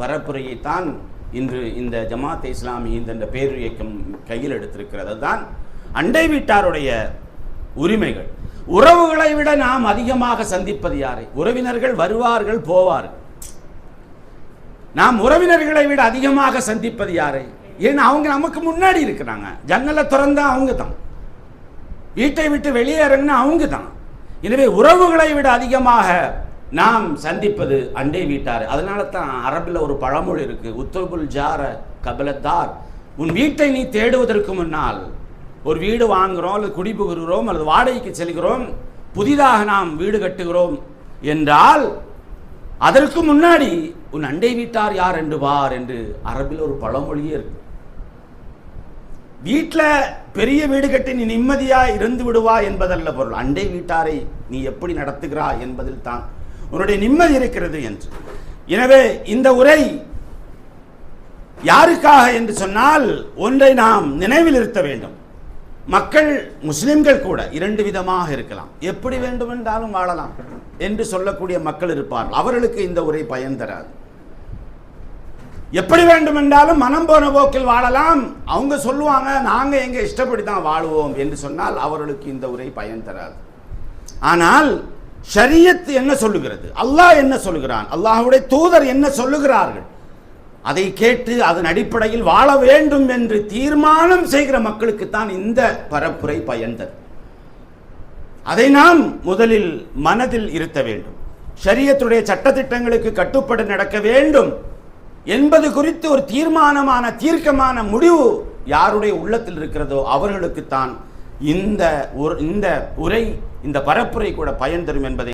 பரப்புரையைத்தான் இன்று இந்த ஜமாத் இஸ்லாமி என்ற பேர் இயக்கம் கையில் எடுத்திருக்கிறது. தான் அண்டை வீட்டாருடைய உரிமைகள். உறவுகளை விட நாம் அதிகமாக சந்திப்பது யாரை? உறவினர்கள் வருவார்கள் போவார்கள். நாம் உறவினர்களை விட அதிகமாக சந்திப்பது யாரை? ஏன்னா அவங்க நமக்கு முன்னாடி இருக்கிறாங்க. ஜன்னலை திறந்தா அவங்க தான், வீட்டை விட்டு வெளியேறன்னா அவங்க தான். எனவே உறவுகளை விட அதிகமாக நாம் சந்திப்பது அண்டை வீட்டார். அதனால தான் அரபில் ஒரு பழமொழி இருக்கு, உத்தபுல் ஜார கபலத்தார். உன் வீட்டை நீ தேடுவதற்கு முன்னால், ஒரு வீடு வாங்குகிறோம் அல்லது குடிபுகிறோம் அல்லது வாடகைக்கு செல்கிறோம், புதிதாக நாம் வீடு கட்டுகிறோம் என்றால் அதற்கு முன்னாடி உன் அண்டை வீட்டார் யார் என்று பார் என்று அரபில் ஒரு பழமொழியே இருக்கு. வீட்டில் பெரிய வீடு கட்டி நீ நிம்மதியாக இருந்து விடுவா என்பதல்ல பொருள். அண்டை வீட்டாரை நீ எப்படி நடத்துகிறாய் என்பதில் தான் உன்னுடைய நிம்மதி இருக்கிறது என்று. எனவே இந்த உரை யாருக்காக என்று சொன்னால், ஒன்றை நாம் நினைவில் இருத்த வேண்டும். மக்கள் முஸ்லிம்கள் கூட இரண்டு விதமாக இருக்கலாம். எப்படி வேண்டுமென்றாலும் வாழலாம் என்று சொல்லக்கூடிய மக்கள் இருப்பார்கள். அவர்களுக்கு இந்த உரை பயன் தராது. எப்படி வேண்டுமென்றாலும் மனம் போன போக்கில் வாழலாம், அவங்க சொல்லுவாங்க நாங்க எங்க இஷ்டப்படி தான் வாழுவோம் என்று சொன்னால் அவர்களுக்கு இந்த உரை பயன் தராது. ஆனால் ஷரியத் என்ன சொல்லுகிறது, அல்லாஹ் என்ன சொல்லுகிறான், அல்லாஹ்வுடைய தூதர் என்ன சொல்லுகிறார்கள், அதை கேட்டு அதன் அடிப்படையில் வாழ வேண்டும் என்று தீர்மானம் செய்கிற மக்களுக்குத்தான் இந்த பரப்புரை பயன் தரும். அதை நாம் முதலில் மனதில் இருத்த வேண்டும். ஷரியத்துடைய சட்டத்திட்டங்களுக்கு கட்டுப்பட்டு நடக்க வேண்டும் என்பது குறித்து ஒரு தீர்மானமான தீர்க்கமான முடிவு யாருடைய உள்ளத்தில் இருக்கிறதோ அவர்களுக்குத்தான் இந்த உரை, இந்த பரப்புரை கூட பயன் தரும் என்பதை